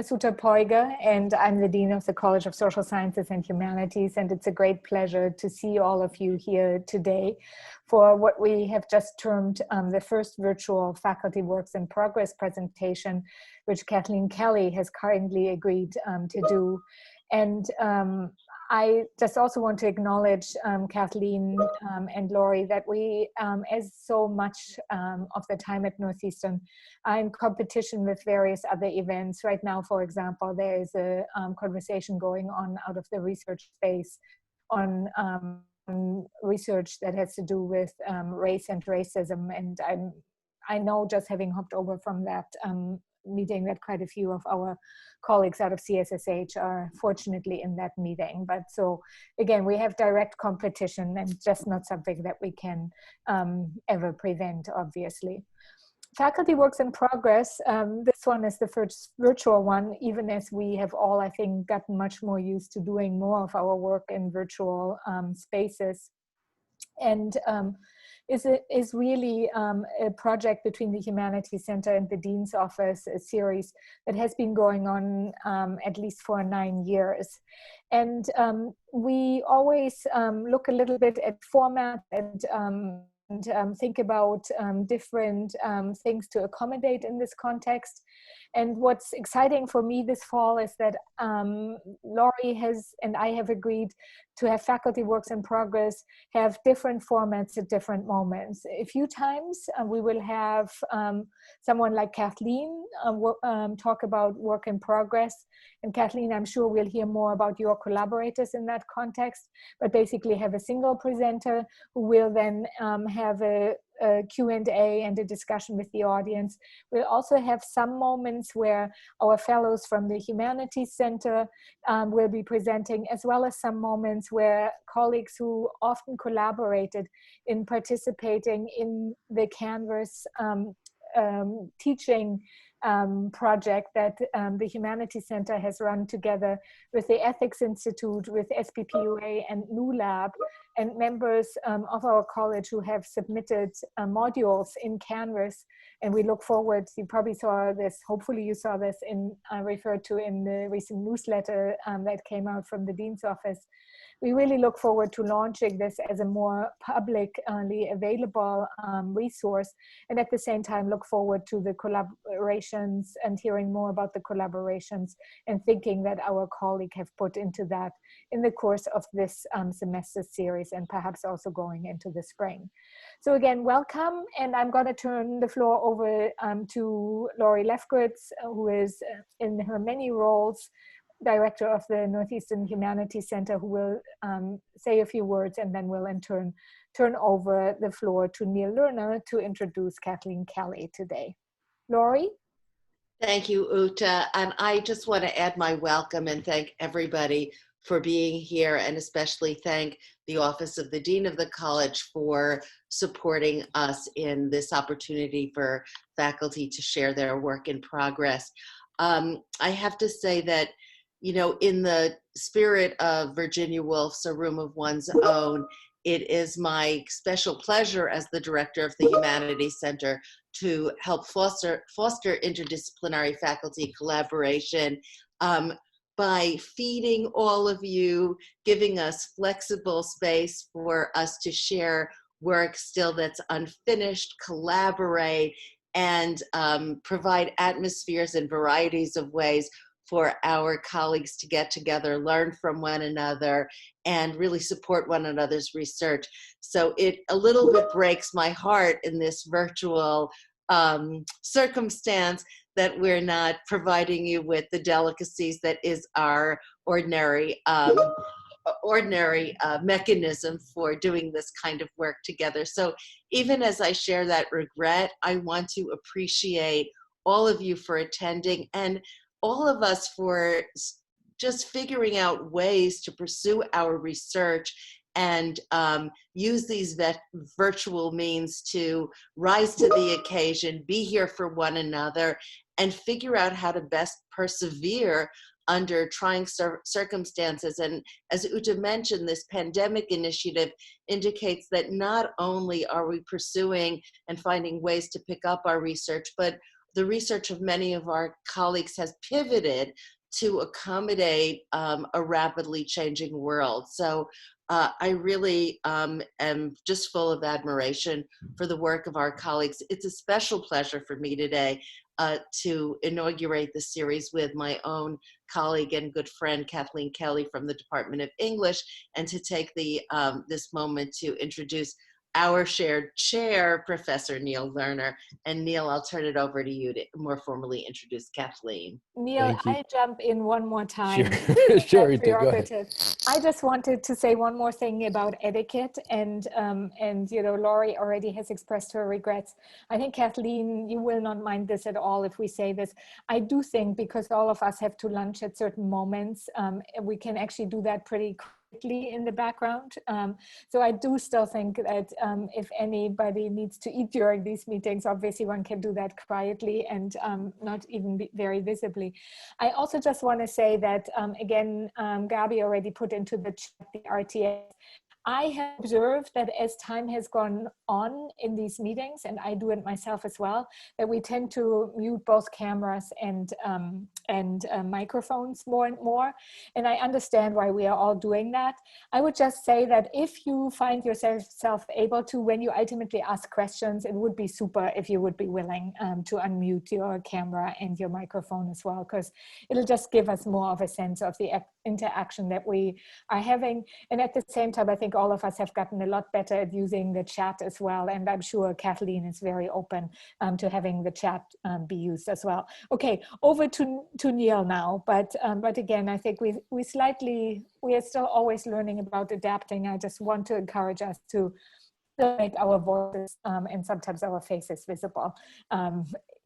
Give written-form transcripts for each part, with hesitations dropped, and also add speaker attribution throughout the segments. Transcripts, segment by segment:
Speaker 1: is Uta Peuger, and I'm the Dean of the College of Social Sciences and Humanities, and it's a great pleasure to see all of you here today for what we have just termed the first virtual Faculty Works in Progress presentation, which Kathleen Kelly has kindly agreed to do. And I just also want to acknowledge Kathleen and Laurie that we, as so much of the time at Northeastern, are in competition with various other events. Right now, for example, there is a conversation going on out of the research space on research that has to do with race and racism. And I know, just having hopped over from that meeting, that quite a few of our colleagues out of CSSH are fortunately in that meeting. But so again, we have direct competition, and just not something that we can ever prevent, obviously. Faculty Works in Progress, this one is the first virtual one, even as we have all, I think, gotten much more used to doing more of our work in virtual spaces. And is really a project between the Humanities Center and the Dean's Office, a series that has been going on at least for 9 years. And we always look a little bit at format and think about different things to accommodate in this context. And what's exciting for me this fall is that Laurie has, and I have agreed to have Faculty Works in Progress have different formats at different moments. A few times we will have someone like Kathleen talk about work in progress. And Kathleen, I'm sure we'll hear more about your collaborators in that context, but basically have a single presenter who will then have a Q&A and a discussion with the audience. We'll also have some moments where our fellows from the Humanities Center will be presenting, as well as some moments where colleagues who often collaborated in participating in the Canvas teaching project that the Humanities Center has run together with the Ethics Institute, with SPPUA and NULab, and members of our college who have submitted modules in Canvas. And we look forward, you probably saw this, hopefully you saw this referred to in the recent newsletter that came out from the Dean's Office. We really look forward to launching this as a more publicly available resource, and at the same time look forward to the collaborations and hearing more about the collaborations and thinking that our colleague have put into that in the course of this semester series, and perhaps also going into the spring. So again, welcome, and I'm going to turn the floor over to Laurie Lefkowitz, who is in her many roles Director of the Northeastern Humanities Center, who will say a few words, and then will in turn over the floor to Neil Lerner to introduce Kathleen Kelly today. Laurie?
Speaker 2: Thank you, Uta. And I just want to add my welcome and thank everybody for being here, and especially thank the Office of the Dean of the College for supporting us in this opportunity for faculty to share their work in progress. I have to say that, you know, in the spirit of Virginia Woolf's A Room of One's Own, it is my special pleasure as the director of the Humanities Center to help foster interdisciplinary faculty collaboration by feeding all of you, giving us flexible space for us to share work still that's unfinished, collaborate, and provide atmospheres and varieties of ways for our colleagues to get together, learn from one another, and really support one another's research. So it a little bit breaks my heart in this virtual circumstance that we're not providing you with the delicacies that is our ordinary mechanism for doing this kind of work together. So even as I share that regret, I want to appreciate all of you for attending, and all of us for just figuring out ways to pursue our research and use these virtual means to rise to the occasion, be here for one another, and figure out how to best persevere under trying circumstances. And as Uta mentioned, this pandemic initiative indicates that not only are we pursuing and finding ways to pick up our research, but the research of many of our colleagues has pivoted to accommodate a rapidly changing world. So I really am just full of admiration for the work of our colleagues. It's a special pleasure for me today to inaugurate the series with my own colleague and good friend, Kathleen Kelly from the Department of English, and to take this moment to introduce our shared chair, Professor Neil Lerner. And Neil, I'll turn it over to you to more formally introduce Kathleen.
Speaker 1: Neil, I jump in one more time.
Speaker 3: Sure, sure, go ahead.
Speaker 1: I just wanted to say one more thing about etiquette, and you know, Laurie already has expressed her regrets. I think, Kathleen, you will not mind this at all if we say this. I do think, because all of us have to lunch at certain moments, we can actually do that pretty quickly in the background. So I do still think that if anybody needs to eat during these meetings, obviously one can do that quietly and not even very visibly. I also just want to say that, again, Gabi already put into the chat the RTS. I have observed that as time has gone on in these meetings, and I do it myself as well, that we tend to mute both cameras and microphones more and more. And I understand why we are all doing that. I would just say that if you find yourself able to, when you ultimately ask questions, it would be super if you would be willing to unmute your camera and your microphone as well, because it'll just give us more of a sense of the interaction that we are having. And at the same time, I think all of us have gotten a lot better at using the chat as well. And I'm sure Kathleen is very open to having the chat be used as well. Okay, over to Neil now. But again, I think we are still always learning about adapting. I just want to encourage us to make our voices and sometimes our faces visible,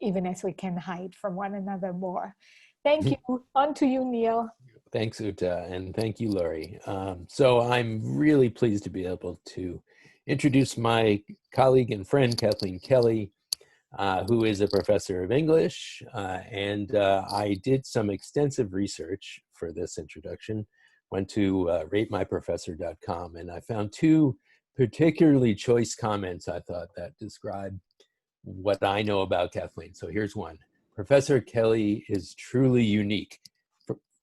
Speaker 1: even as we can hide from one another more. Thank you. On to you, Neil.
Speaker 3: Thanks, Uta, and thank you, Laurie. So I'm really pleased to be able to introduce my colleague and friend, Kathleen Kelly, who is a professor of English. I did some extensive research for this introduction, went to ratemyprofessor.com, and I found two particularly choice comments I thought that describe what I know about Kathleen. So here's one. Professor Kelly is truly unique.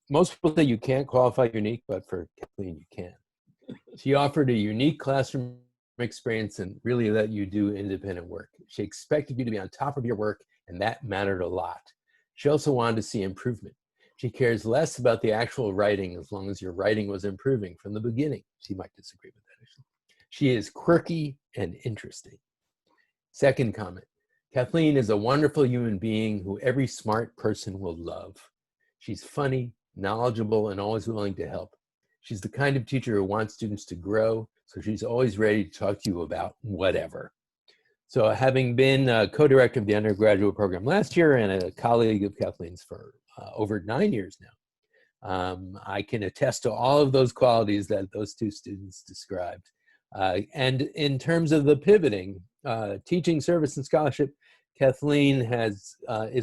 Speaker 3: Most people say you can't qualify unique, but for Kathleen, you can. She offered a unique classroom experience and really let you do independent work. She expected you to be on top of your work, and that mattered a lot. She also wanted to see improvement. She cares less about the actual writing as long as your writing was improving from the beginning. She might disagree with that, actually. She is quirky and interesting. Second comment, Kathleen is a wonderful human being who every smart person will love. She's funny, knowledgeable, and always willing to help. She's the kind of teacher who wants students to grow, so she's always ready to talk to you about whatever. So having been a co-director of the undergraduate program last year and a colleague of Kathleen's for over 9 years now, I can attest to all of those qualities that those two students described. And in terms of the pivoting, teaching, service, and scholarship, Kathleen is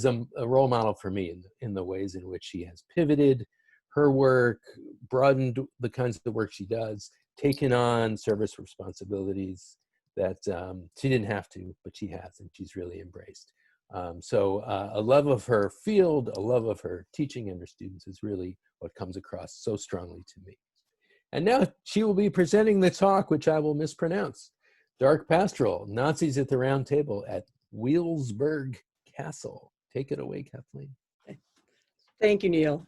Speaker 3: a role model for me in the ways in which she has pivoted her work, broadened the kinds of work she does, taken on service responsibilities that she didn't have to, but she has, and she's really embraced. So a love of her field, a love of her teaching and her students is really what comes across so strongly to me. And now she will be presenting the talk, which I will mispronounce. Dark Pastoral, Nazis at the Round Table at Wewelsburg Castle. Take it away, Kathleen.
Speaker 4: Thank you, Neil.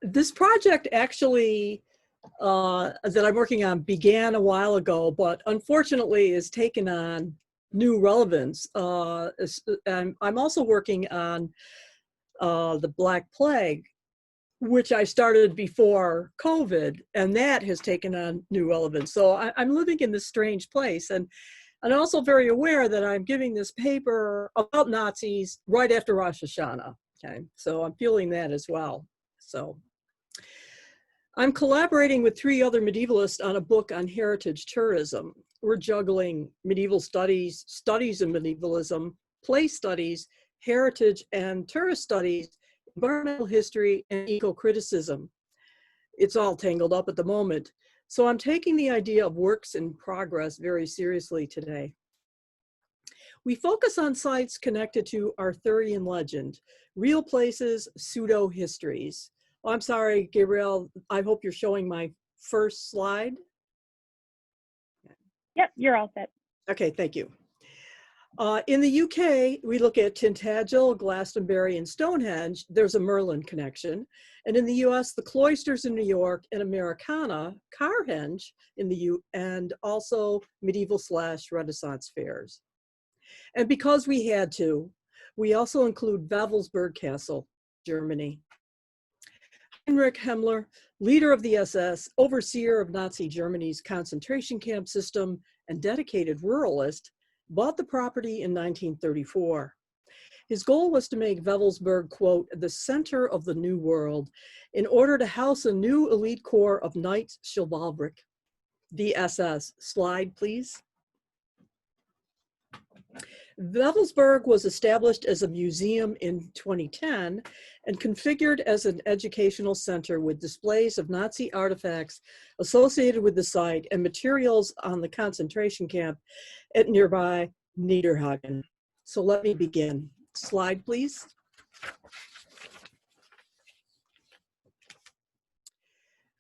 Speaker 4: This project actually that I'm working on began a while ago, but unfortunately has taken on new relevance. And I'm also working on the Black Plague, which I started before COVID, and that has taken on new relevance. So I'm living in this strange place, and I'm also very aware that I'm giving this paper about Nazis right after Rosh Hashanah. Okay, so I'm feeling that as well. So I'm collaborating with 3 other medievalists on a book on heritage tourism. We're juggling medieval studies, studies of medievalism, place studies, heritage and tourist studies, environmental history, and eco-criticism. It's all tangled up at the moment. So I'm taking the idea of works in progress very seriously today. We focus on sites connected to Arthurian legend, real places, pseudo-histories. Oh, I'm sorry, Gabrielle, I hope you're showing my first slide.
Speaker 5: Yep, you're all set.
Speaker 4: Okay, thank you. In the UK, we look at Tintagel, Glastonbury, and Stonehenge. There's a Merlin connection. And in the US, the Cloisters in New York and Americana, Carhenge in the and also medieval/Renaissance fairs. And because we had to, we also include Wewelsburg Castle, Germany. Heinrich Himmler, leader of the SS, overseer of Nazi Germany's concentration camp system, and dedicated ruralist, bought the property in 1934. His goal was to make Wewelsburg, quote, the center of the new world, in order to house a new elite corps of Knights Chivalric, the SS. Slide, please. Wewelsburg was established as a museum in 2010 and configured as an educational center with displays of Nazi artifacts associated with the site and materials on the concentration camp at nearby Niederhagen. So let me begin. Slide, please.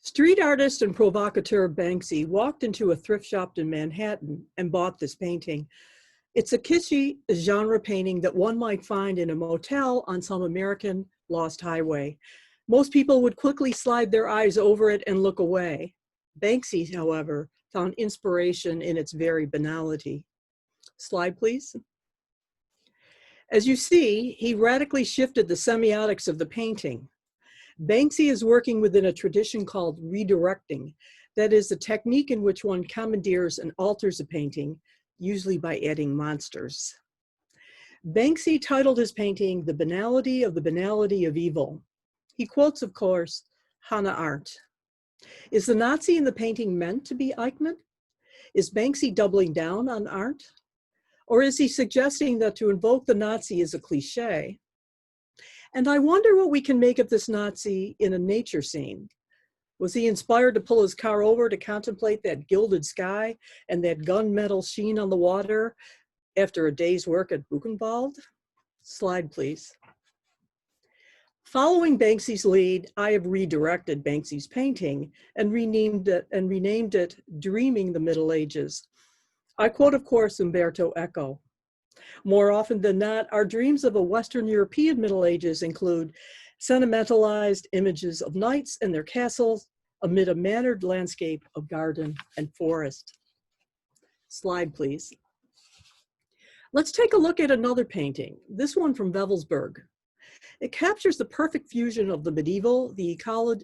Speaker 4: Street artist and provocateur Banksy walked into a thrift shop in Manhattan and bought this painting. It's a kitschy genre painting that one might find in a motel on some American lost highway. Most people would quickly slide their eyes over it and look away. Banksy, however, found inspiration in its very banality. Slide, please. As you see, he radically shifted the semiotics of the painting. Banksy is working within a tradition called redirecting, that is, a technique in which one commandeers and alters a painting, usually by adding monsters. Banksy titled his painting, The Banality of Evil. He quotes, of course, Hannah Arendt. Is the Nazi in the painting meant to be Eichmann? Is Banksy doubling down on Arendt? Or is he suggesting that to invoke the Nazi is a cliche? And I wonder what we can make of this Nazi in a nature scene. Was he inspired to pull his car over to contemplate that gilded sky and that gunmetal sheen on the water after a day's work at Buchenwald? Slide, please. Following Banksy's lead, I have redirected Banksy's painting and renamed it Dreaming the Middle Ages. I quote, of course, Umberto Eco. More often than not, our dreams of a Western European Middle Ages include sentimentalized images of knights and their castles amid a mannered landscape of garden and forest. Slide, please. Let's take a look at another painting, this one from Wewelsburg. It captures the perfect fusion of the medieval, the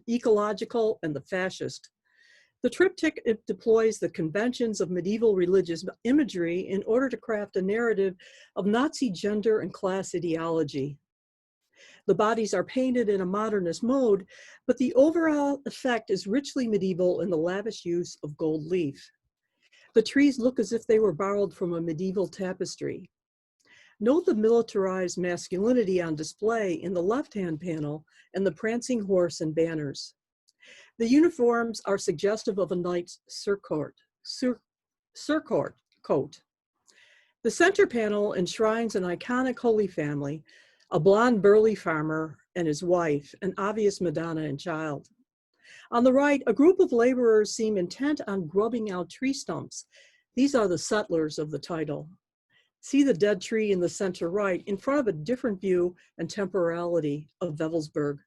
Speaker 4: ecological, and the fascist. The triptych deploys the conventions of medieval religious imagery in order to craft a narrative of Nazi gender and class ideology. The bodies are painted in a modernist mode, but the overall effect is richly medieval in the lavish use of gold leaf. The trees look as if they were borrowed from a medieval tapestry. Note the militarized masculinity on display in the left-hand panel and the prancing horse and banners. The uniforms are suggestive of a knight's surcoat coat. The center panel enshrines an iconic Holy Family, a blonde burly farmer and his wife, an obvious Madonna and child. On the right, a group of laborers seem intent on grubbing out tree stumps. These are the settlers of the title. See the dead tree in the center right in front of a different view and temporality of Wewelsburg.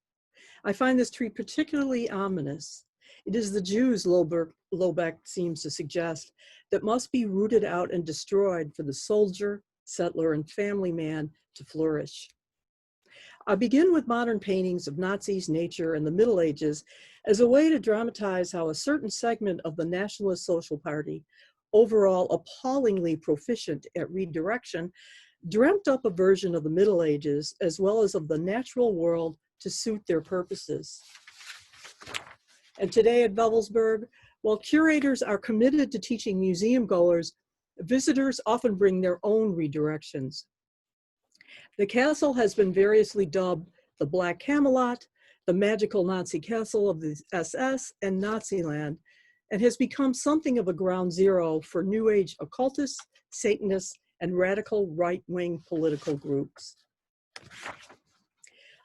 Speaker 4: I find this tree particularly ominous. It is the Jews, Lobeck seems to suggest, that must be rooted out and destroyed for the soldier, settler, and family man to flourish. I begin with modern paintings of Nazis, nature, and the Middle Ages as a way to dramatize how a certain segment of the Nationalist Social Party, overall appallingly proficient at redirection, dreamt up a version of the Middle Ages as well as of the natural world to suit their purposes. And today at Wewelsburg, while curators are committed to teaching museum goers, visitors often bring their own redirections. The castle has been variously dubbed the Black Camelot, the magical Nazi castle of the SS, and Naziland, and has become something of a ground zero for New Age occultists, Satanists, and radical right-wing political groups.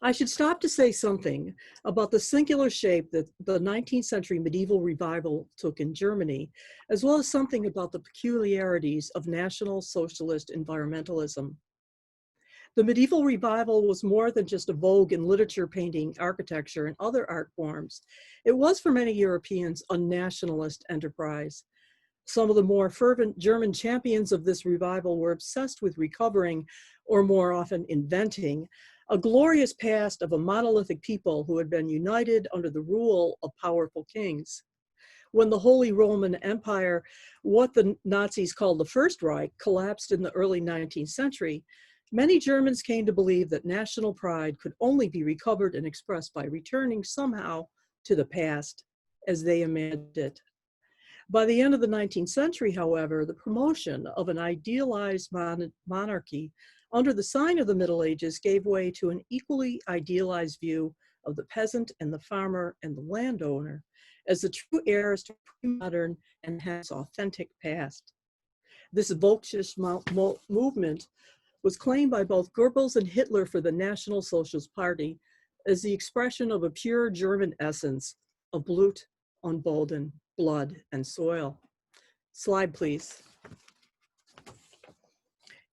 Speaker 4: I should stop to say something about the singular shape that the 19th century medieval revival took in Germany, as well as something about the peculiarities of National Socialist environmentalism. The medieval revival was more than just a vogue in literature, painting, architecture, and other art forms. It was for many Europeans a nationalist enterprise. Some of the more fervent German champions of this revival were obsessed with recovering, or more often inventing, a glorious past of a monolithic people who had been united under the rule of powerful kings. When the Holy Roman Empire, what the Nazis called the First Reich, collapsed in the early 19th century, many Germans came to believe that national pride could only be recovered and expressed by returning somehow to the past as they imagined it. By the end of the 19th century, however, the promotion of an idealized monarchy under the sign of the Middle Ages gave way to an equally idealized view of the peasant and the farmer and the landowner as the true heirs to pre-modern and hence authentic past. This Volksist movement was claimed by both Goebbels and Hitler for the National Socialist Party as the expression of a pure German essence of Blut und Boden, blood and soil. Slide, please.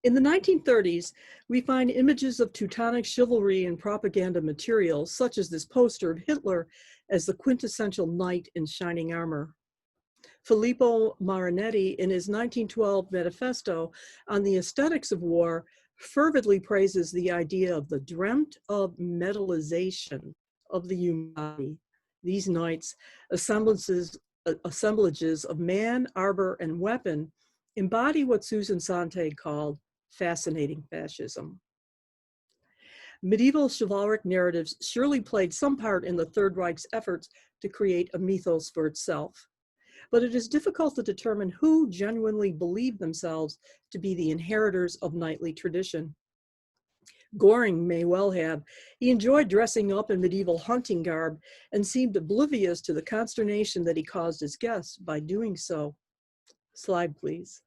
Speaker 4: In the 1930s, we find images of Teutonic chivalry and propaganda material, such as this poster of Hitler as the quintessential knight in shining armor. Filippo Marinetti, in his 1912 manifesto on the aesthetics of war, fervently praises the idea of the dreamt of metallization of the human body. These knights, assemblages of man, arbor, and weapon, embody what Susan Sontag called fascinating fascism. Medieval chivalric narratives surely played some part in the Third Reich's efforts to create a mythos for itself, but it is difficult to determine who genuinely believed themselves to be the inheritors of knightly tradition. Goring may well have. He enjoyed dressing up in medieval hunting garb and seemed oblivious to the consternation that he caused his guests by doing so. Slide, please.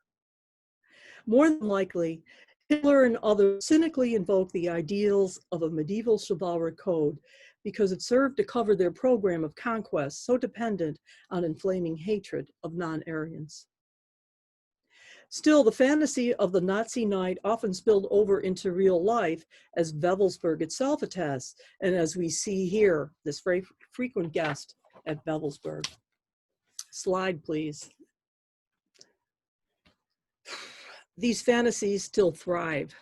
Speaker 4: More than likely, Hitler and others cynically invoked the ideals of a medieval chivalric code because it served to cover their program of conquest so dependent on inflaming hatred of non-Aryans. Still, the fantasy of the Nazi knight often spilled over into real life, as Wewelsburg itself attests, and as we see here, this very frequent guest at Wewelsburg. Slide, please. These fantasies still thrive.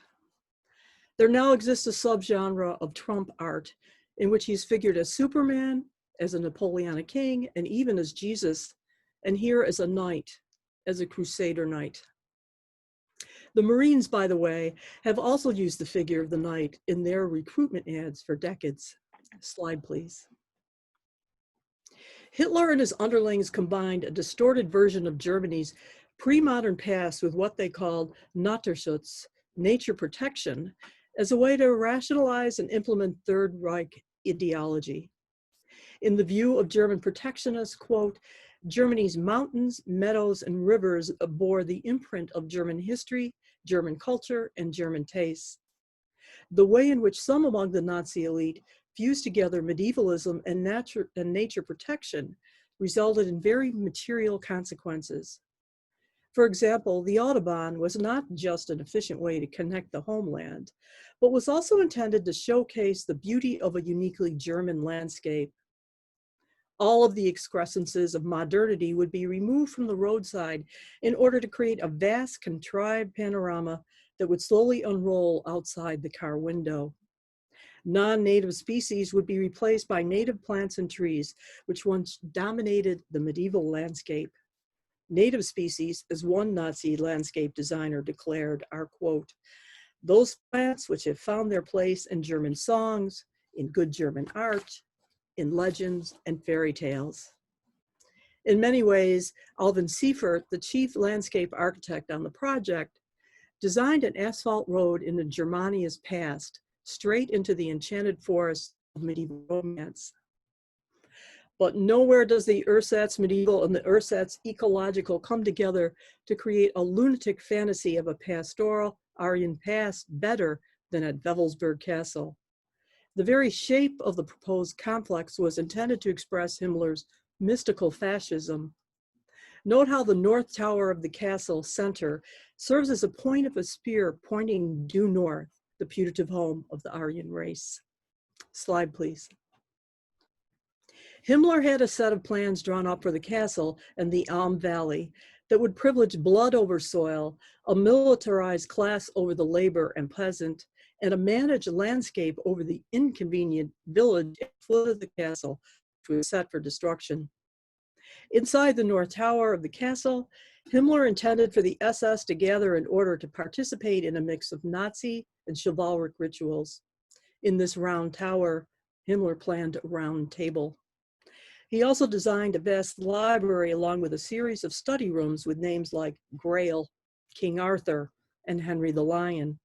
Speaker 4: There now exists a subgenre of Trump art in which he's figured as Superman, as a Napoleonic king, and even as Jesus, and here as a knight, as a crusader knight. The Marines, by the way, have also used the figure of the knight in their recruitment ads for decades. Slide, please. Hitler and his underlings combined a distorted version of Germany's pre-modern past with what they called Naturschutz, nature protection, as a way to rationalize and implement Third Reich ideology. In the view of German protectionists, quote, Germany's mountains, meadows, and rivers bore the imprint of German history, German culture, and German tastes. The way in which some among the Nazi elite fused together medievalism and nature protection resulted in very material consequences. For example, the Autobahn was not just an efficient way to connect the homeland, but was also intended to showcase the beauty of a uniquely German landscape. All of the excrescences of modernity would be removed from the roadside in order to create a vast, contrived panorama that would slowly unroll outside the car window. Non-native species would be replaced by native plants and trees, which once dominated the medieval landscape. Native species, as one Nazi landscape designer declared, are, quote, those plants which have found their place in German songs, in good German art, in legends and fairy tales. In many ways, Alvin Seifert, the chief landscape architect on the project, designed an asphalt road in the Germania's past, straight into the enchanted forests of medieval romance. But nowhere does the ersatz medieval and the ersatz ecological come together to create a lunatic fantasy of a pastoral Aryan past better than at Wewelsburg Castle. The very shape of the proposed complex was intended to express Himmler's mystical fascism. Note how the north tower of the castle center serves as a point of a spear pointing due north, the putative home of the Aryan race. Slide, please. Himmler had a set of plans drawn up for the castle and the Alm Valley that would privilege blood over soil, a militarized class over the labor and peasant, and a managed landscape over the inconvenient village at the foot of the castle, which was set for destruction. Inside the north tower of the castle, Himmler intended for the SS to gather in order to participate in a mix of Nazi and chivalric rituals. In this round tower, Himmler planned a round table. He also designed a vast library along with a series of study rooms with names like Grail, King Arthur, and Henry the Lion.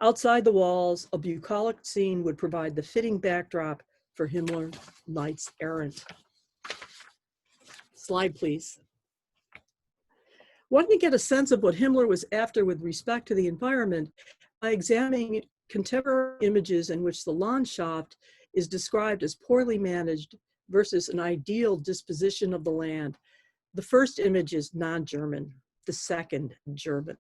Speaker 4: Outside the walls, a bucolic scene would provide the fitting backdrop for Himmler's knights errant. Slide, please. One can get a sense of what Himmler was after with respect to the environment by examining contemporary images in which the Landschaft is described as poorly managed versus an ideal disposition of the land. The first image is non-German, the second German.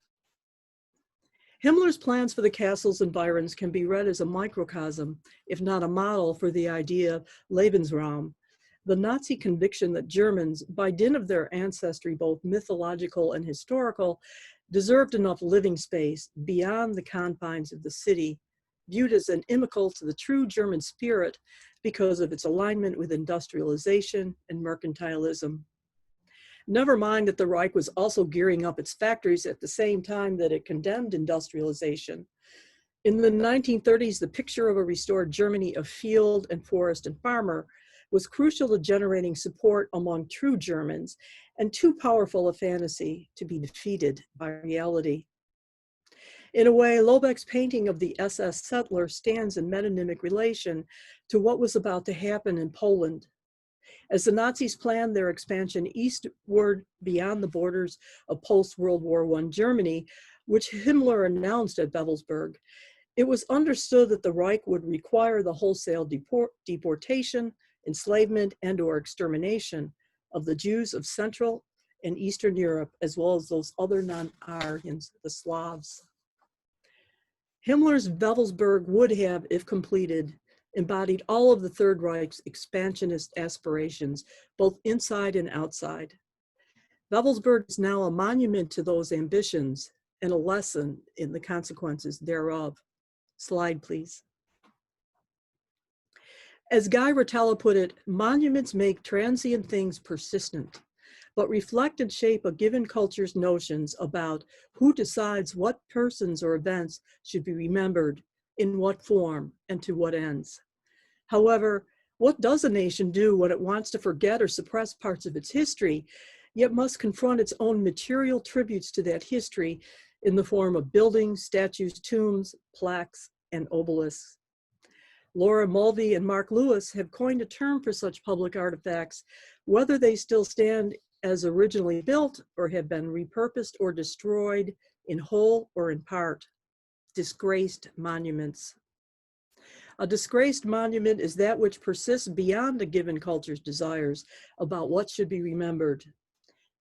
Speaker 4: Himmler's plans for the castle's environs can be read as a microcosm, if not a model, for the idea of Lebensraum, the Nazi conviction that Germans, by dint of their ancestry, both mythological and historical, deserved enough living space beyond the confines of the city, viewed as inimical to the true German spirit because of its alignment with industrialization and mercantilism. Never mind that the Reich was also gearing up its factories at the same time that it condemned industrialization. In the 1930s, the picture of a restored Germany of field and forest and farmer was crucial to generating support among true Germans and too powerful a fantasy to be defeated by reality. In a way, Lobeck's painting of the SS settler stands in metonymic relation to what was about to happen in Poland. As the Nazis planned their expansion eastward beyond the borders of post-World War I Germany, which Himmler announced at Wewelsburg, it was understood that the Reich would require the wholesale deportation, enslavement, and/or extermination of the Jews of Central and Eastern Europe, as well as those other non-Aryans, the Slavs. Himmler's Wewelsburg would have, if completed, embodied all of the Third Reich's expansionist aspirations, both inside and outside. Wewelsburg is now a monument to those ambitions and a lesson in the consequences thereof. Slide, please. As Guy Rotella put it, monuments make transient things persistent, but reflect and shape a given culture's notions about who decides what persons or events should be remembered, in what form, and to what ends. However, what does a nation do when it wants to forget or suppress parts of its history, yet must confront its own material tributes to that history in the form of buildings, statues, tombs, plaques, and obelisks? Laura Mulvey and Mark Lewis have coined a term for such public artifacts, whether they still stand as originally built or have been repurposed or destroyed in whole or in part: disgraced monuments. A disgraced monument is that which persists beyond a given culture's desires about what should be remembered.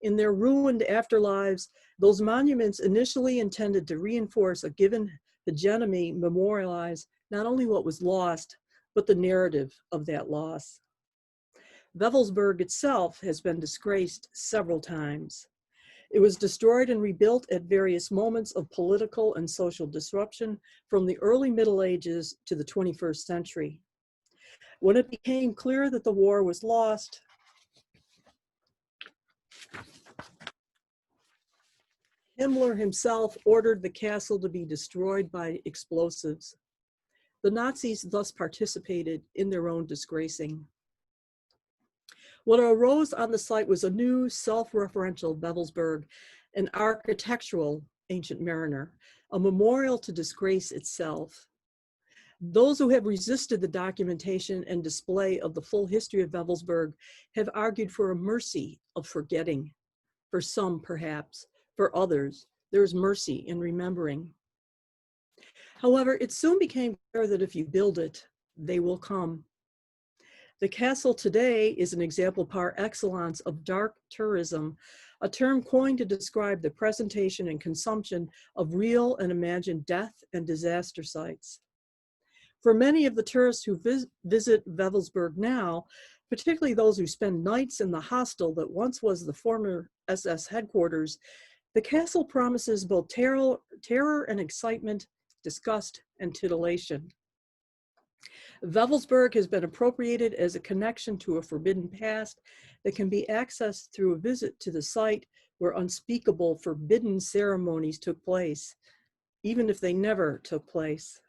Speaker 4: In their ruined afterlives, those monuments initially intended to reinforce a given hegemony memorialize not only what was lost, but the narrative of that loss. Wewelsburg itself has been disgraced several times. It was destroyed and rebuilt at various moments of political and social disruption from the early Middle Ages to the 21st century. When it became clear that the war was lost, Himmler himself ordered the castle to be destroyed by explosives. The Nazis thus participated in their own disgracing. What arose on the site was a new self-referential Wewelsburg, an architectural ancient mariner, a memorial to disgrace itself. Those who have resisted the documentation and display of the full history of Wewelsburg have argued for a mercy of forgetting. For some, perhaps. For others, there is mercy in remembering. However, it soon became clear that if you build it, they will come. The castle today is an example par excellence of dark tourism, a term coined to describe the presentation and consumption of real and imagined death and disaster sites. For many of the tourists who visit Wewelsburg now, particularly those who spend nights in the hostel that once was the former SS headquarters, the castle promises both terror and excitement, disgust and titillation. Wewelsburg has been appropriated as a connection to a forbidden past that can be accessed through a visit to the site where unspeakable forbidden ceremonies took place, even if they never took place.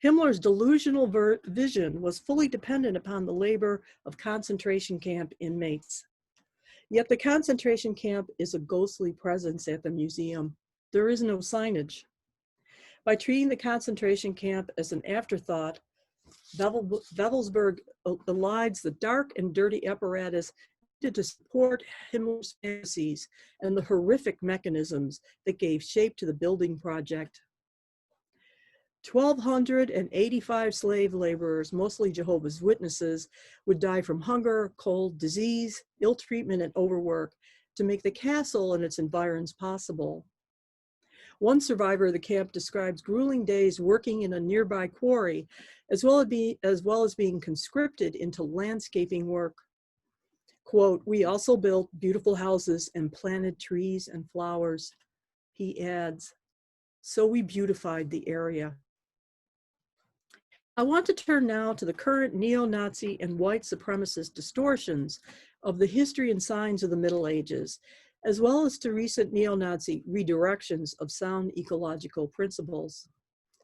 Speaker 4: Himmler's delusional vision was fully dependent upon the labor of concentration camp inmates. Yet the concentration camp is a ghostly presence at the museum. There is no signage. By treating the concentration camp as an afterthought, Wewelsburg elides the dark and dirty apparatus needed to support Himmler's fantasies and the horrific mechanisms that gave shape to the building project. 1,285 slave laborers, mostly Jehovah's Witnesses, would die from hunger, cold, disease, ill treatment, and overwork to make the castle and its environs possible. One survivor of the camp describes grueling days working in a nearby quarry, as well as being conscripted into landscaping work. Quote, "We also built beautiful houses and planted trees and flowers." He adds, "So we beautified the area." I want to turn now to the current neo-Nazi and white supremacist distortions of the history and signs of the Middle Ages, as well as to recent neo-Nazi redirections of sound ecological principles.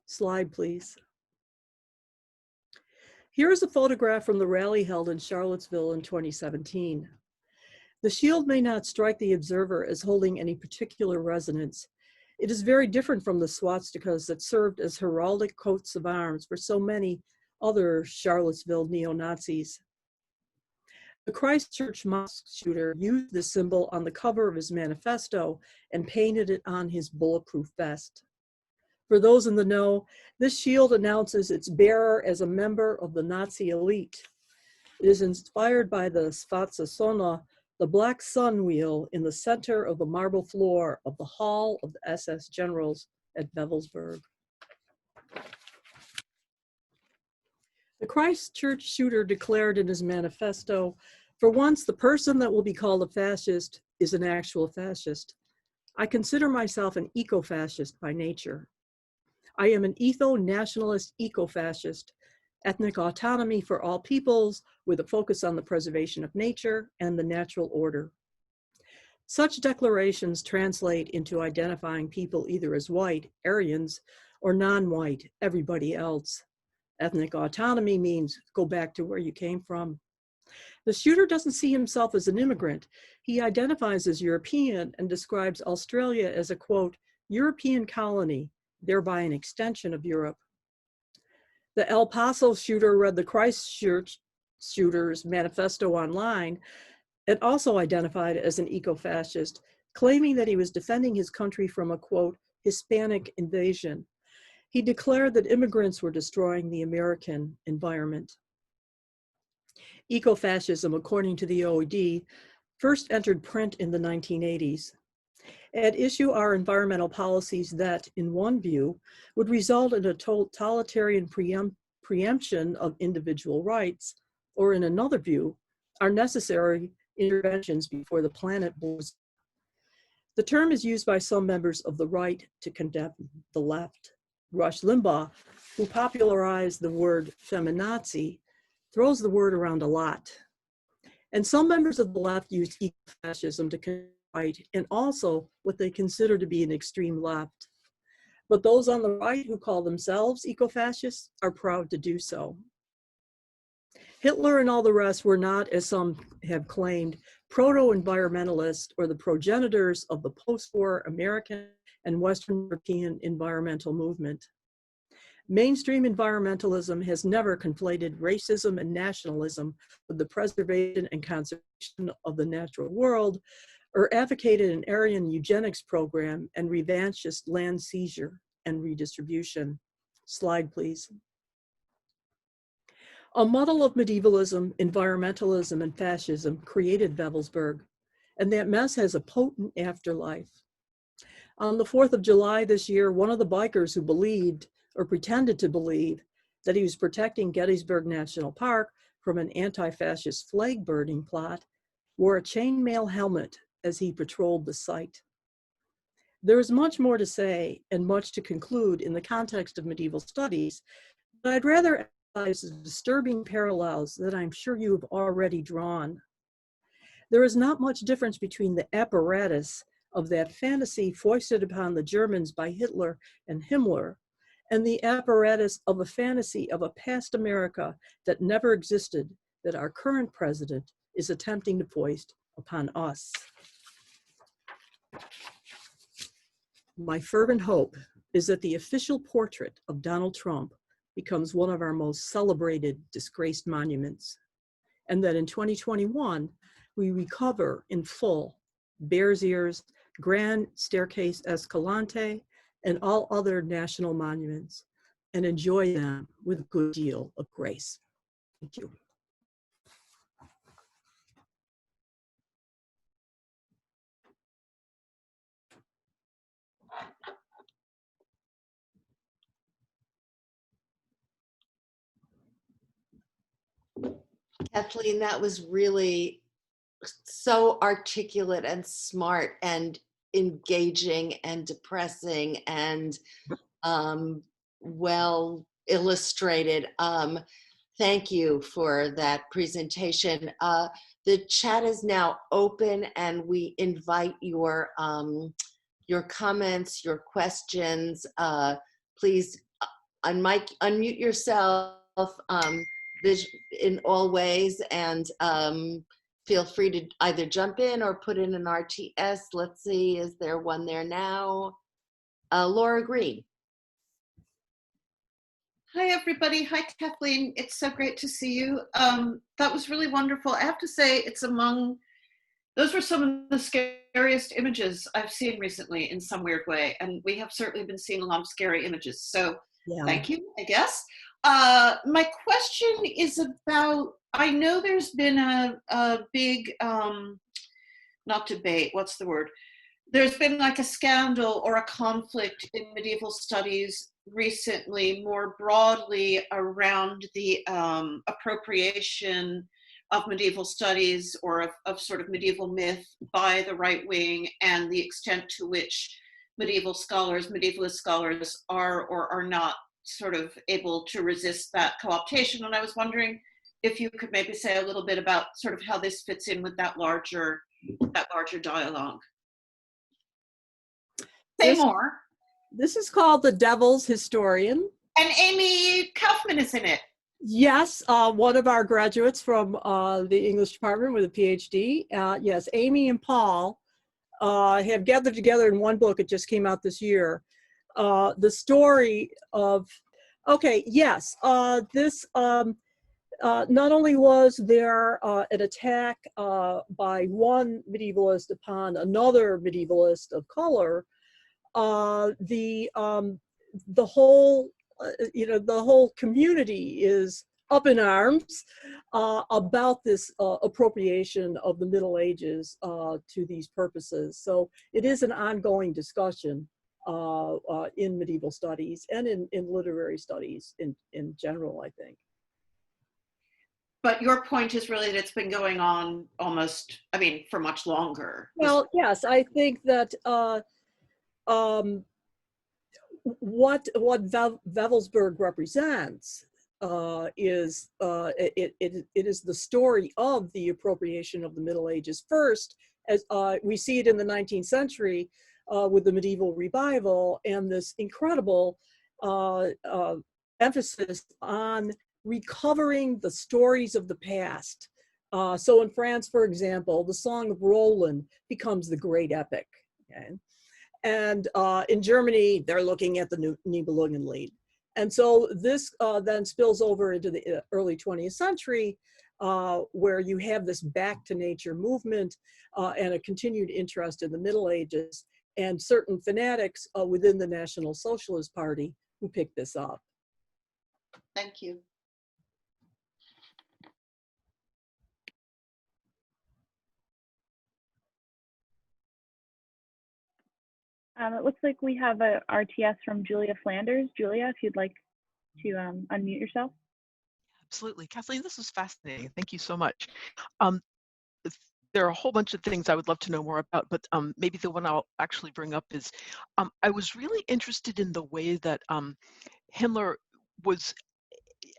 Speaker 4: Slide, please. Here is a photograph from the rally held in Charlottesville in 2017. The shield may not strike the observer as holding any particular resonance. It is very different from the swastikas that served as heraldic coats of arms for so many other Charlottesville neo-Nazis. The Christchurch mosque shooter used this symbol on the cover of his manifesto and painted it on his bulletproof vest. For those in the know, this shield announces its bearer as a member of the Nazi elite. It is inspired by the Schwarze Sonne, the black sun wheel in the center of the marble floor of the Hall of the SS Generals at Wewelsburg. The Christchurch shooter declared in his manifesto, "For once, the person that will be called a fascist is an actual fascist. I consider myself an eco-fascist by nature. I am an etho-nationalist eco-fascist, ethnic autonomy for all peoples with a focus on the preservation of nature and the natural order." Such declarations translate into identifying people either as white, Aryans, or non-white, everybody else. Ethnic autonomy means go back to where you came from. The shooter doesn't see himself as an immigrant. He identifies as European and describes Australia as a, quote, "European colony, thereby an extension of Europe." The El Paso shooter read the Christchurch shooter's manifesto online and also identified as an eco-fascist, claiming that he was defending his country from a, quote, "Hispanic invasion." He declared that immigrants were destroying the American environment. Ecofascism, according to the OED, first entered print in the 1980s. At issue are environmental policies that, in one view, would result in a totalitarian preemption of individual rights, or in another view, are necessary interventions before the planet blows. The term is used by some members of the right to condemn the left. Rush Limbaugh, who popularized the word feminazi, throws the word around a lot. And some members of the left use ecofascism to condemn the right and also what they consider to be an extreme left. But those on the right who call themselves eco-fascists are proud to do so. Hitler and all the rest were not, as some have claimed, proto-environmentalists or the progenitors of the post-war American and Western European environmental movement. Mainstream environmentalism has never conflated racism and nationalism with the preservation and conservation of the natural world, or advocated an Aryan eugenics program and revanchist land seizure and redistribution. Slide, please. A muddle of medievalism, environmentalism, and fascism created Wewelsburg, and that mess has a potent afterlife. On the 4th of July this year, one of the bikers who believed, or pretended to believe, that he was protecting Gettysburg National Park from an anti-fascist flag burning plot, wore a chainmail helmet as he patrolled the site. There is much more to say and much to conclude in the context of medieval studies, but I'd rather emphasize the disturbing parallels that I'm sure you have already drawn. There is not much difference between the apparatus of that fantasy foisted upon the Germans by Hitler and Himmler and the apparatus of a fantasy of a past America that never existed, that our current president is attempting to foist upon us. My fervent hope is that the official portrait of Donald Trump becomes one of our most celebrated disgraced monuments, and that in 2021, we recover in full Bears Ears, Grand Staircase Escalante, and all other national monuments, and enjoy them with a good deal of grace. Thank you.
Speaker 2: Kathleen, that was really so articulate and smart and engaging and depressing and well illustrated. Thank you for that presentation. The chat is now open, and we invite your comments, your questions. Please unmute yourself in all ways, and feel free to either jump in or put in an RTS. Let's see, is there one there now? Laura Green.
Speaker 5: Hi, everybody. Hi, Kathleen. It's so great to see you. That was really wonderful. I have to say, those were some of the scariest images I've seen recently in some weird way. And we have certainly been seeing a lot of scary images. So yeah. Thank you, I guess. My question is about, I know there's been a big, not debate, what's the word? There's been like a scandal or a conflict in medieval studies recently, more broadly around the appropriation of medieval studies or of sort of medieval myth by the right wing, and the extent to which medievalist scholars are or are not sort of able to resist that co-optation. And I was wondering if you could maybe say a little bit about sort of how this fits in with that larger dialogue. Say more.
Speaker 4: This is called The Devil's Historian.
Speaker 5: And Amy Kaufman is in it.
Speaker 4: Yes, one of our graduates from the English department with a PhD. Yes, Amy and Paul have gathered together in one book. It just came out this year. The story of, okay, yes, this not only was there an attack by one medievalist upon another medievalist of color, the whole the whole community is up in arms about this appropriation of the Middle Ages to these purposes. So it is an ongoing discussion in medieval studies and in literary studies in general, I think.
Speaker 5: But your point is really that it's been going on almost, I mean, for much longer.
Speaker 4: Well, yes, I think that what Wewelsburg represents is it is the story of the appropriation of the Middle Ages first, as we see it in the 19th century with the medieval revival and this incredible emphasis on recovering the stories of the past. So in France, for example, the Song of Roland becomes the great epic. Okay? And in Germany, they're looking at the Nibelungenlied. And so this then spills over into the early 20th century, where you have this back to nature movement and a continued interest in the Middle Ages and certain fanatics within the National Socialist Party who picked this up.
Speaker 5: Thank you.
Speaker 6: It looks like we have a RTS from Julia Flanders. Julia, if you'd like to unmute yourself.
Speaker 7: Absolutely. Kathleen, this was fascinating. Thank you so much. There are a whole bunch of things I would love to know more about, but maybe the one I'll actually bring up is I was really interested in the way that Himmler was,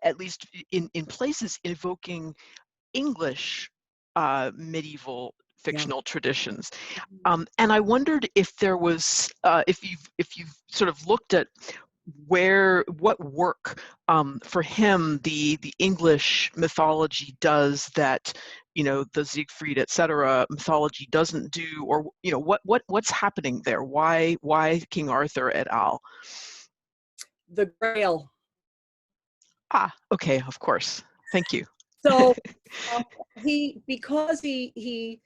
Speaker 7: at least in places, evoking English medieval fictional traditions. And I wondered if there was, if you've sort of looked at what work for him the English mythology does that, you know, the Siegfried, etc. mythology doesn't do, or, you know, what's happening there? Why King Arthur et al.?
Speaker 4: The Grail.
Speaker 7: Ah, okay, of course. Thank you.
Speaker 4: So because he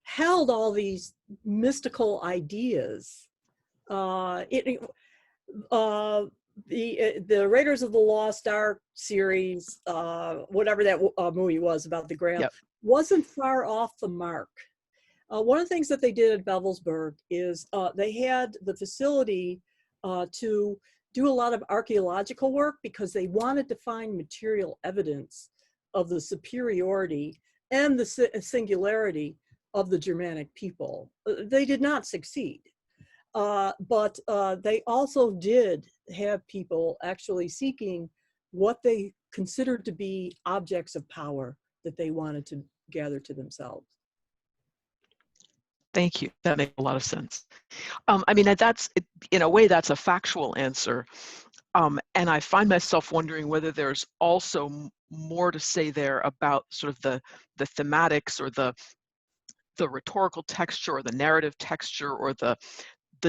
Speaker 4: held all these mystical ideas, the Raiders of the Lost Ark series, whatever that movie was about the Grail,
Speaker 7: Yep.
Speaker 4: wasn't far off the mark. One of the things that they did at Wewelsburg is they had the facility to do a lot of archaeological work because they wanted to find material evidence of the superiority and the singularity of the Germanic people. They did not succeed, but they also did have people actually seeking what they considered to be objects of power that they wanted to gather to themselves.
Speaker 7: Thank you. That makes a lot of sense. I mean, in a way, that's a factual answer. And I find myself wondering whether there's also more to say there about sort of the thematics or the rhetorical texture or the narrative texture or the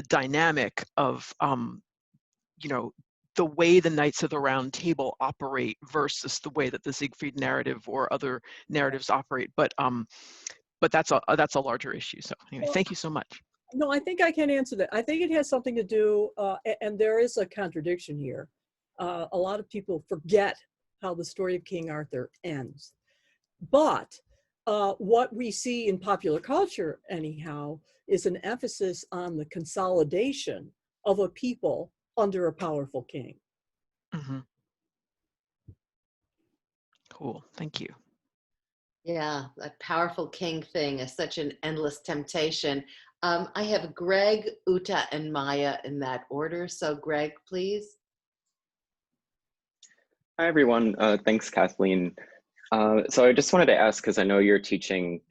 Speaker 7: dynamic of, you know, the way the Knights of the Round Table operate versus the way that the Siegfried narrative or other narratives operate. But that's a larger issue. So anyway, thank you so much.
Speaker 4: No, I think I can answer that. I think it has something to do, and there is a contradiction here. A lot of people forget how the story of King Arthur ends. But what we see in popular culture, anyhow, is an emphasis on the consolidation of a people under a powerful king.
Speaker 7: Mm-hmm. Cool, thank you.
Speaker 2: Yeah, that powerful king thing is such an endless temptation. I have Greg, Uta, and Maya in that order. So Greg, please.
Speaker 8: Hi, everyone. Thanks, Kathleen. So I just wanted to ask, because I know you're teaching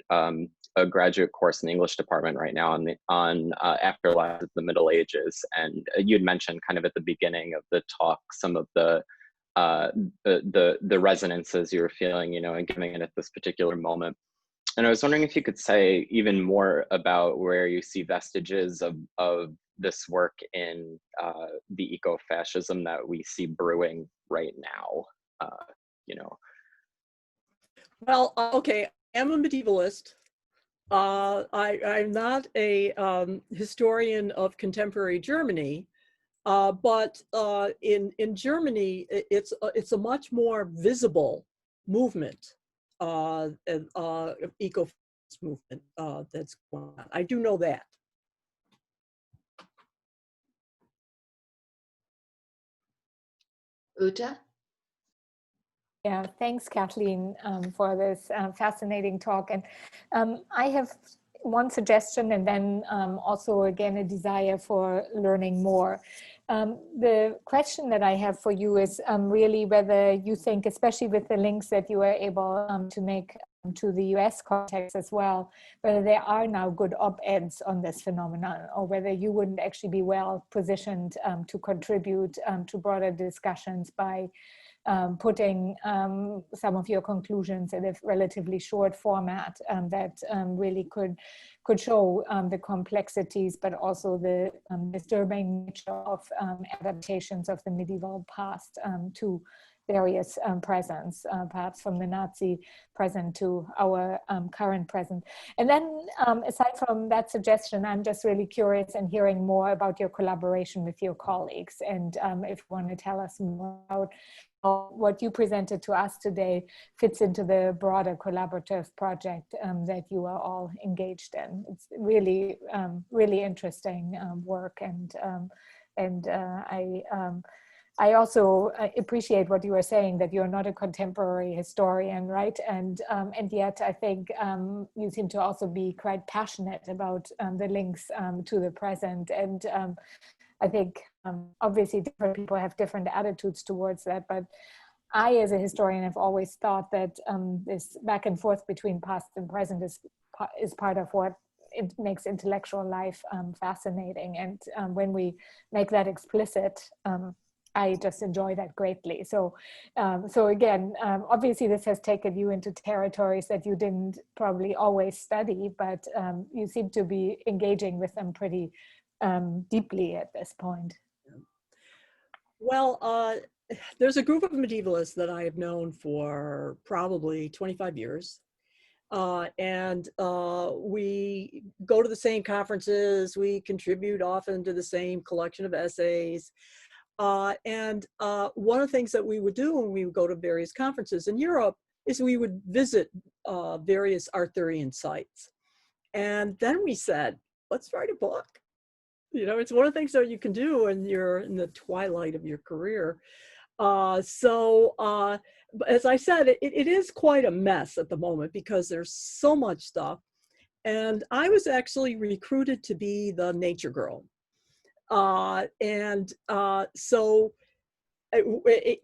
Speaker 8: a graduate course in the English department right now on afterlife of the Middle Ages, and you had mentioned kind of at the beginning of the talk some of the resonances you were feeling, you know, and giving it at this particular moment. And I was wondering if you could say even more about where you see vestiges of this work in the eco-fascism that we see brewing right now, you know.
Speaker 4: Well, okay, I'm a medievalist. I'm not a historian of contemporary Germany, but in Germany, it's a much more visible movement, eco movement that's going on. I do know that.
Speaker 2: Uta?
Speaker 1: Yeah, thanks, Kathleen, for this fascinating talk. And I have one suggestion and then also, again, a desire for learning more. The question that I have for you is really whether you think, especially with the links that you were able to make to the US context as well, whether there are now good op-eds on this phenomenon, or whether you wouldn't actually be well positioned to contribute to broader discussions by putting some of your conclusions in a relatively short format that really could show the complexities, but also the disturbing nature of adaptations of the medieval past to various presents, perhaps from the Nazi present to our current present. And then aside from that suggestion, I'm just really curious and hearing more about your collaboration with your colleagues. And if you want to tell us more about how what you presented to us today fits into the broader collaborative project that you are all engaged in. It's really, really interesting work. And I also appreciate what you were saying, that you're not a contemporary historian, right? And yet I think you seem to also be quite passionate about the links to the present. And I think obviously different people have different attitudes towards that, but I, as a historian, have always thought that this back and forth between past and present is part of what it makes intellectual life fascinating. And when we make that explicit, I just enjoy that greatly. So, so again, obviously this has taken you into territories that you didn't probably always study, but you seem to be engaging with them pretty deeply at this point.
Speaker 4: Well, there's a group of medievalists that I have known for probably 25 years. And we go to the same conferences, we contribute often to the same collection of essays. And one of the things that we would do when we would go to various conferences in Europe is we would visit various Arthurian sites. And then we said, let's write a book. You know, it's one of the things that you can do when you're in the twilight of your career. As I said, it is quite a mess at the moment because there's so much stuff. And I was actually recruited to be the nature girl. So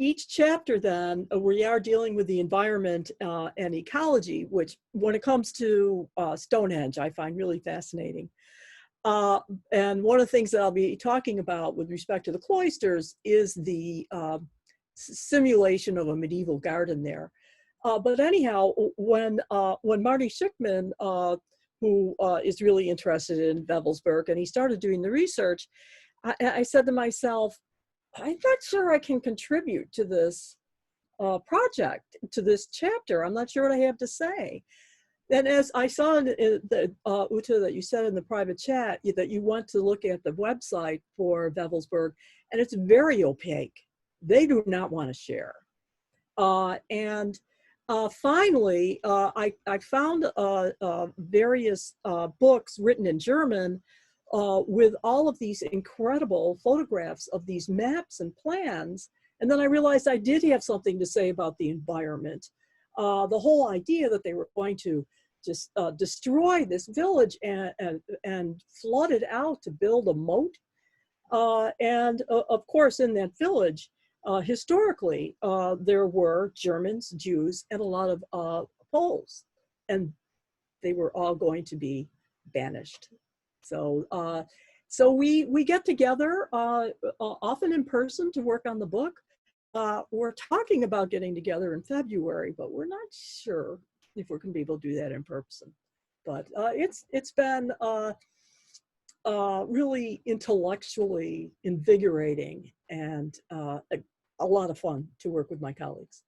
Speaker 4: each chapter then, we are dealing with the environment and ecology, which when it comes to Stonehenge, I find really fascinating. And one of the things that I'll be talking about with respect to the cloisters is the simulation of a medieval garden there. But anyhow, when Marty Schickman, who is really interested in Wewelsburg, and he started doing the research, I said to myself, I'm not sure I can contribute to this project, to this chapter. I'm not sure what I have to say. And as I saw in the Uta, that you said in the private chat, that you want to look at the website for Wewelsburg, and it's very opaque. They do not want to share. Finally, I found various books written in German with all of these incredible photographs of these maps and plans. And then I realized I did have something to say about the environment. The whole idea that they were going to just destroy this village and flood it out to build a moat. And of course, in that village, historically, there were Germans, Jews, and a lot of Poles, and they were all going to be banished. So, so we get together often in person to work on the book. We're talking about getting together in February, but we're not sure if we're going to be able to do that in person. But it's been really intellectually invigorating and a lot of fun to work with my colleagues.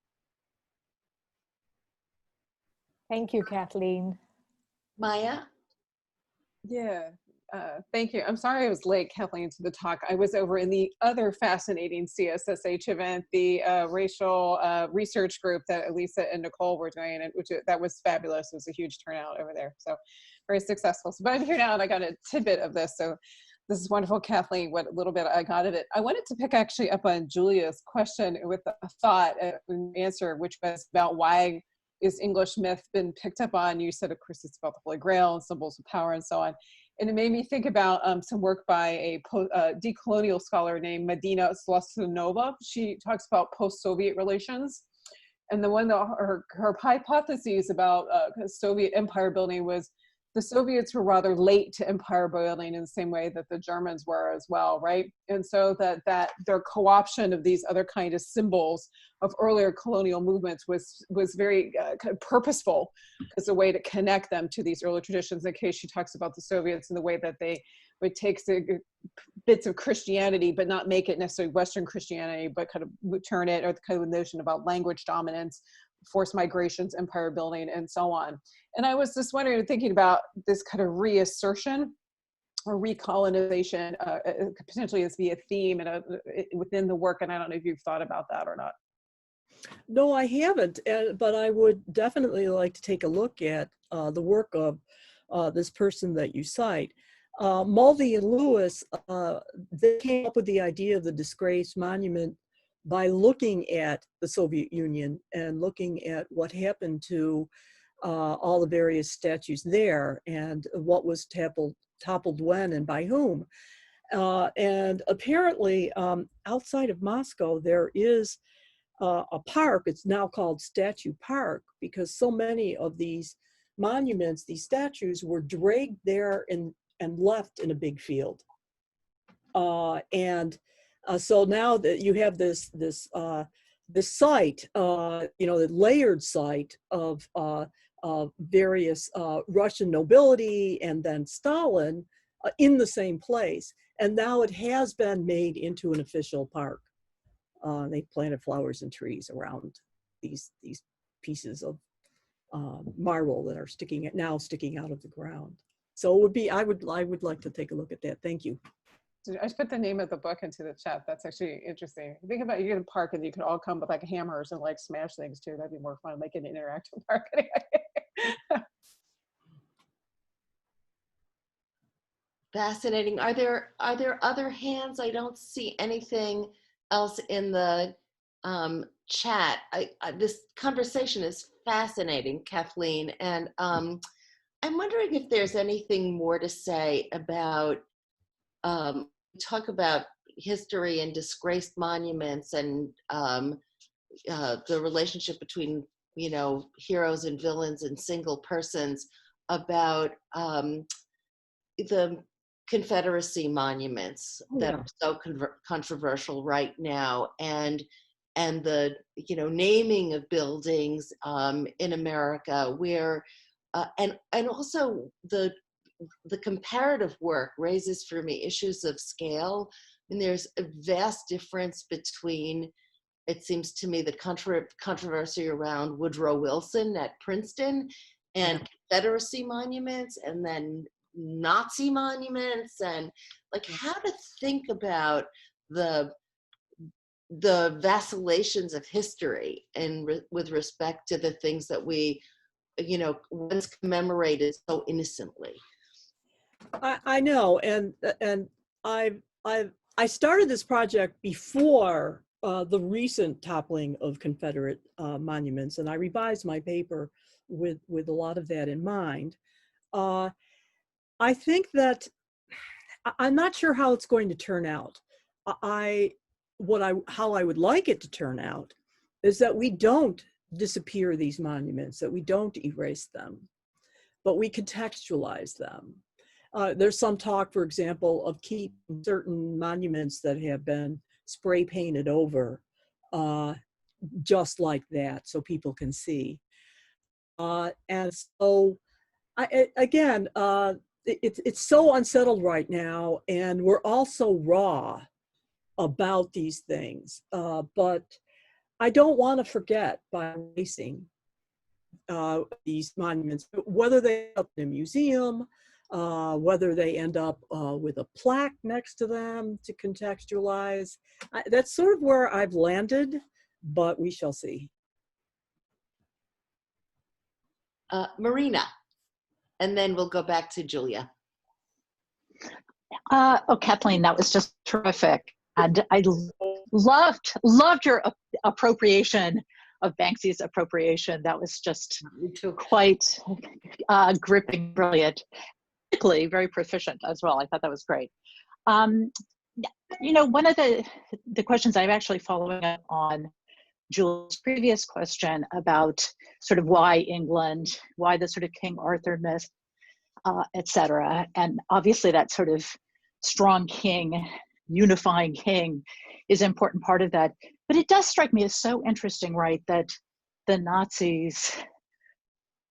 Speaker 1: Thank you, Kathleen.
Speaker 2: Maya?
Speaker 9: Yeah, thank you. I'm sorry I was late, Kathleen, to the talk. I was over in the other fascinating CSSH event, the racial research group that Elisa and Nicole were doing, which that was fabulous. It was a huge turnout over there, so very successful. So, but I'm here now and I got a tidbit of this, so this is wonderful, Kathleen, what little bit I got of it. I wanted to pick actually up on Julia's question with a thought, an answer, which was about why is English myth been picked up on. You said, of course, it's about the Holy Grail and symbols of power and so on. And it made me think about some work by a decolonial scholar named Medina Slosonova. She talks about post-Soviet relations. And the one that her hypotheses about Soviet empire building was the Soviets were rather late to empire building in the same way that the Germans were as well, right? And so that their co-option of these other kind of symbols of earlier colonial movements was very kind of purposeful as a way to connect them to these early traditions. In case she talks about the Soviets and the way that they would take the bits of Christianity, but not make it necessarily Western Christianity, but kind of turn it, or the kind of notion about language dominance, forced migrations, empire building, and so on. And I was just wondering, thinking about this kind of reassertion or recolonization, potentially as be a theme within the work. And I don't know if you've thought about that or not.
Speaker 4: No, I haven't, but I would definitely like to take a look at the work of this person that you cite. Mulvey and Lewis, they came up with the idea of the disgraced monument by looking at the Soviet Union and looking at what happened to all the various statues there and what was toppled when and by whom. And apparently outside of Moscow, there is a park. It's now called Statue Park because so many of these monuments, these statues, were dragged there and left in a big field. So now that you have this site, the layered site of various Russian nobility and then Stalin in the same place, and now it has been made into an official park. They planted flowers and trees around these pieces of marble that are sticking out of the ground. So it would be, I would like to take a look at that. Thank you.
Speaker 9: I just put the name of the book into the chat. That's actually interesting. Think about, you get a park and you could all come with like hammers and like smash things too. That'd be more fun, like an interactive park.
Speaker 2: Fascinating. Are there other hands? I don't see anything else in the chat. This conversation is fascinating, Kathleen, and I'm wondering if there's anything more to say about talk about history and disgraced monuments and the relationship between heroes and villains and single persons, about the Confederacy monuments that are so controversial right now, and the naming of buildings in America, where and also the comparative work raises for me issues of scale. And there's a vast difference between, it seems to me, the controversy around Woodrow Wilson at Princeton and Confederacy monuments, and then Nazi monuments, and like how to think about the vacillations of history and with respect to the things that we once commemorated so innocently.
Speaker 4: I know, and I started this project before the recent toppling of Confederate monuments, and I revised my paper with a lot of that in mind. I think that I'm not sure how it's going to turn out. How I would like it to turn out is that we don't disappear these monuments, that we don't erase them, but we contextualize them. There's some talk, for example, of keeping certain monuments that have been spray painted over just like that so people can see. And so, it's so unsettled right now, and we're all so raw about these things. But I don't want to forget by erasing these monuments, whether they end up in a museum, whether they end up with a plaque next to them to contextualize. That's sort of where I've landed, but we shall see.
Speaker 2: Marina, and then we'll go back to Julia.
Speaker 10: Kathleen, that was just terrific. And I loved your appropriation of Banksy's appropriation. That was just quite gripping, brilliant, very proficient as well. I thought that was great. One of the questions I'm actually following up on Julie's previous question about sort of why England, why the sort of King Arthur myth. et cetera. And obviously that sort of strong king, unifying king is an important part of that. But it does strike me as so interesting, right, that the Nazis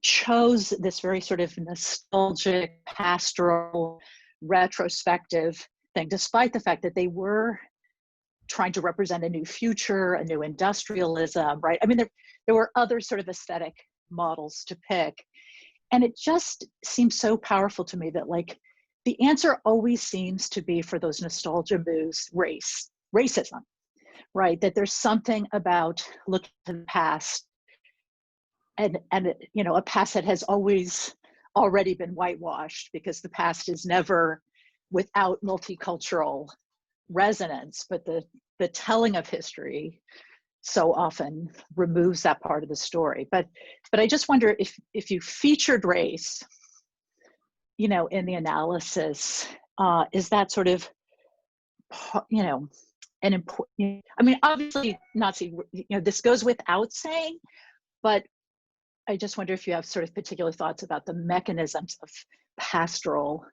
Speaker 10: chose this very sort of nostalgic, pastoral, retrospective thing, despite the fact that they were trying to represent a new future, a new industrialism, right? I mean, there were other sort of aesthetic models to pick. And it just seems so powerful to me that, like, the answer always seems to be, for those nostalgia moves, racism, right? That there's something about looking to the past and you know, a past that has always already been whitewashed, because the past is never without multicultural resonance, but the telling of history so often removes that part of the story. But I just wonder if you featured race, you know, in the analysis, is that sort of, you know, an important, I mean, obviously Nazi, you know, this goes without saying, but I just wonder if you have sort of particular thoughts about the mechanisms of pastoral,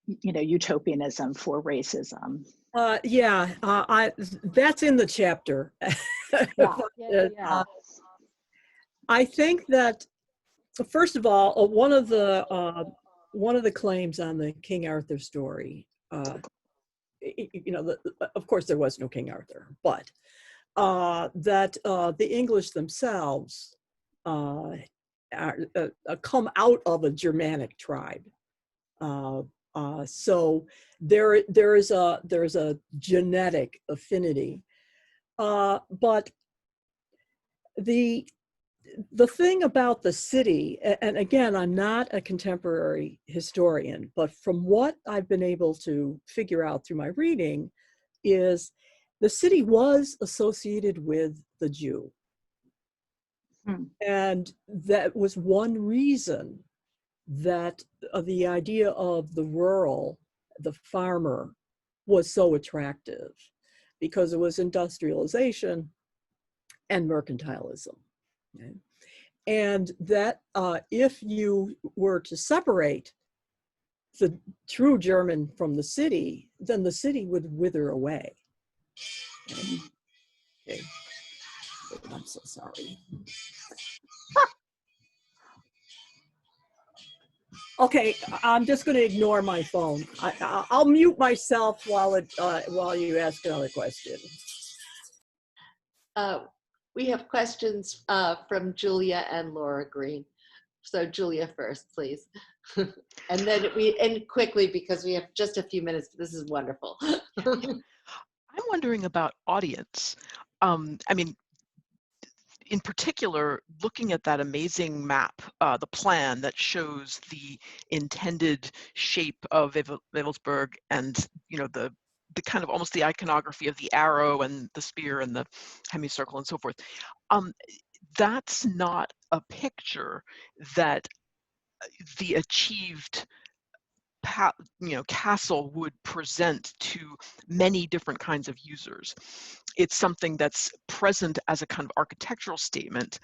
Speaker 10: you know, utopianism for racism.
Speaker 4: That's in the chapter. I think that, first of all, one of the claims on the King Arthur story, you know, of course there was no King Arthur, but that the English themselves come out of a Germanic tribe. So there is a genetic affinity, but the thing about the city, and again, I'm not a contemporary historian, but from what I've been able to figure out through my reading, is the city was associated with the Jew. And that was one reason that the idea of the rural, the farmer, was so attractive, because it was industrialization and mercantilism. Okay? And that if you were to separate the true German from the city, then the city would wither away. Okay. I'm so sorry. Okay, I'm just going to ignore my phone. I'll mute myself while you ask another question.
Speaker 2: We have questions from Julia and Laura Green. So Julia first, please. And then we end quickly because we have just a few minutes. This is wonderful.
Speaker 7: I'm wondering about audience. I mean, in particular, looking at that amazing map, the plan that shows the intended shape of Wewelsburg, and you know, the kind of almost the iconography of the arrow and the spear and the semicircle and so forth. That's not a picture that the achieved castle would present to many different kinds of users. It's something that's present as a kind of architectural statement,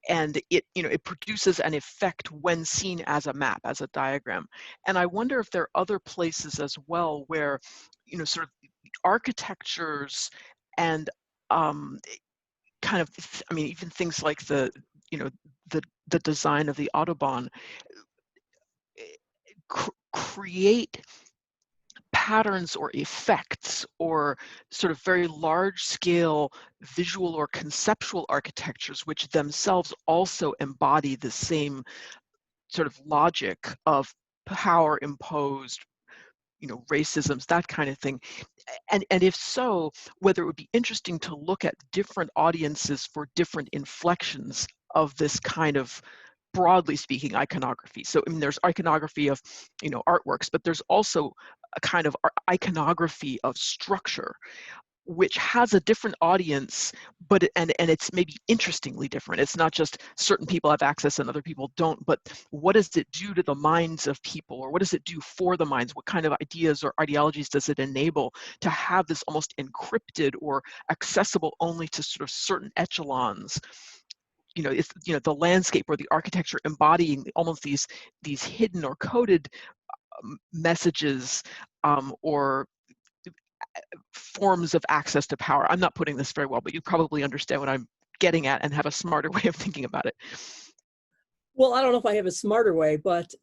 Speaker 7: and it produces an effect when seen as a map, as a diagram. And I wonder if there are other places as well where, you know, sort of architectures and kind of, I mean, even things like the design of the Autobahn create patterns or effects or sort of very large scale visual or conceptual architectures, which themselves also embody the same sort of logic of power imposed, you know, racisms, that kind of thing. And if so, whether it would be interesting to look at different audiences for different inflections of this kind of, broadly speaking, iconography. So I mean, there's iconography of, you know, artworks, but there's also a kind of iconography of structure, which has a different audience, but and it's maybe interestingly different. It's not just certain people have access and other people don't, but what does it do to the minds of people, or what does it do for the minds? What kind of ideas or ideologies does it enable to have this almost encrypted or accessible only to sort of certain echelons you know, it's, you know, the landscape or the architecture embodying almost these hidden or coded messages or forms of access to power. I'm not putting this very well, but you probably understand what I'm getting at and have a smarter way of thinking about it.
Speaker 4: Well, I don't know if I have a smarter way, but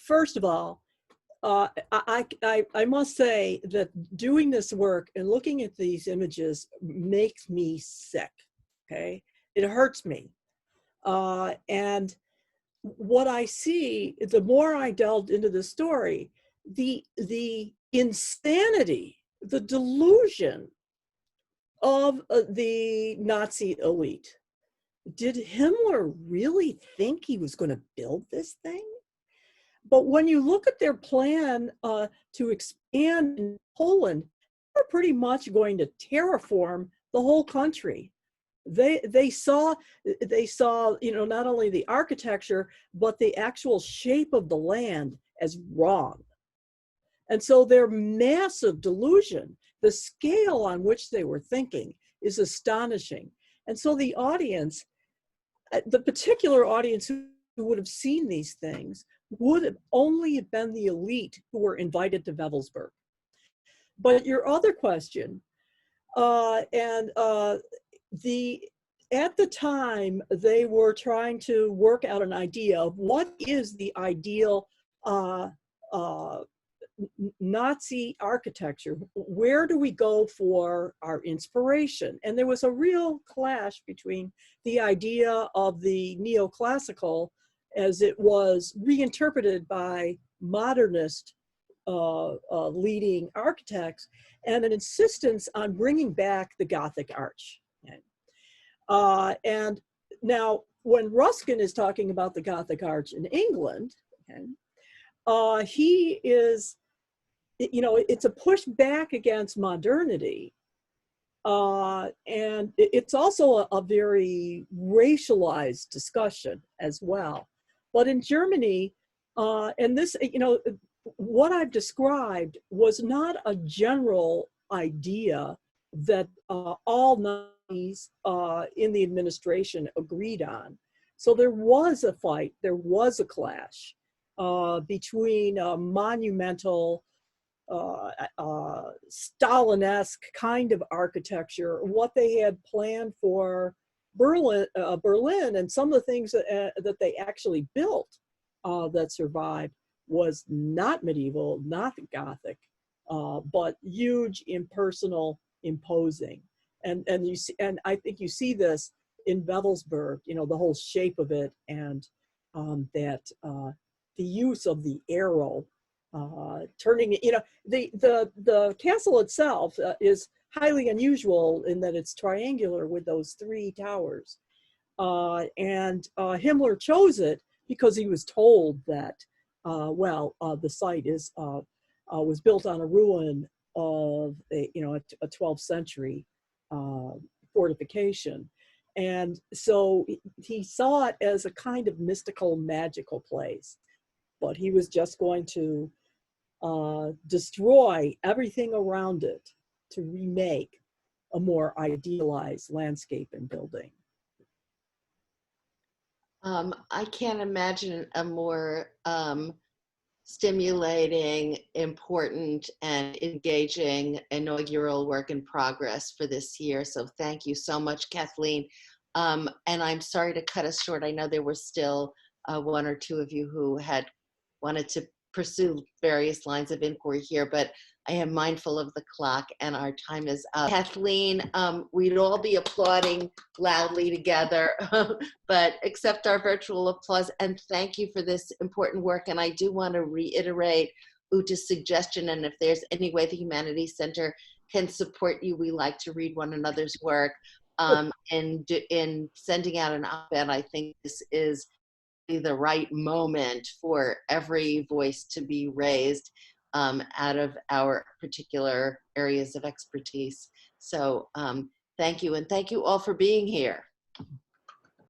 Speaker 4: first of all, I must say that doing this work and looking at these images makes me sick, okay? It hurts me. And what I see, the more I delved into the story, the insanity, the delusion of the Nazi elite. Did Himmler really think he was going to build this thing? But when you look at their plan to expand in Poland, they're pretty much going to terraform the whole country. They saw, you know, not only the architecture, but the actual shape of the land as wrong. And so their massive delusion, the scale on which they were thinking, is astonishing. And so the audience, the particular audience who would have seen these things, would have only been the elite who were invited to Wewelsburg. But your other question, at the time, they were trying to work out an idea of what is the ideal Nazi architecture. Where do we go for our inspiration? And there was a real clash between the idea of the neoclassical as it was reinterpreted by modernist leading architects and an insistence on bringing back the Gothic arch. And now when Ruskin is talking about the Gothic arch in England, he is, you know, it's a push back against modernity. And it's also a very racialized discussion as well. But in Germany, and this, you know, what I've described was not a general idea that all Nazis in the administration agreed on. So there was a fight, there was a clash between monumental, Stalin-esque kind of architecture, what they had planned for Berlin, and some of the things that they actually built that survived was not medieval, not Gothic, but huge, impersonal, imposing. And you see, and I think you see this in Wewelsburg, you know, the whole shape of it, and that the use of the arrow, turning it, you know, the castle itself is highly unusual in that it's triangular with those 3 towers. And Himmler chose it because he was told that, the site is was built on a ruin of a 12th century fortification. And so he saw it as a kind of mystical, magical place, but he was just going to destroy everything around it to remake a more idealized landscape and building.
Speaker 2: I can't imagine a more stimulating, important, and engaging inaugural work in progress for this year. So thank you so much, Kathleen. And I'm sorry to cut us short. I know there were still 1 or 2 of you who had wanted to pursue various lines of inquiry here, but I am mindful of the clock and our time is up. Kathleen, we'd all be applauding loudly together, but accept our virtual applause and thank you for this important work. And I do want to reiterate Uta's suggestion, and if there's any way the Humanities Center can support you, we like to read one another's work. In sending out an op-ed, I think this is the right moment for every voice to be raised out of our particular areas of expertise. So thank you, and thank you all for being here.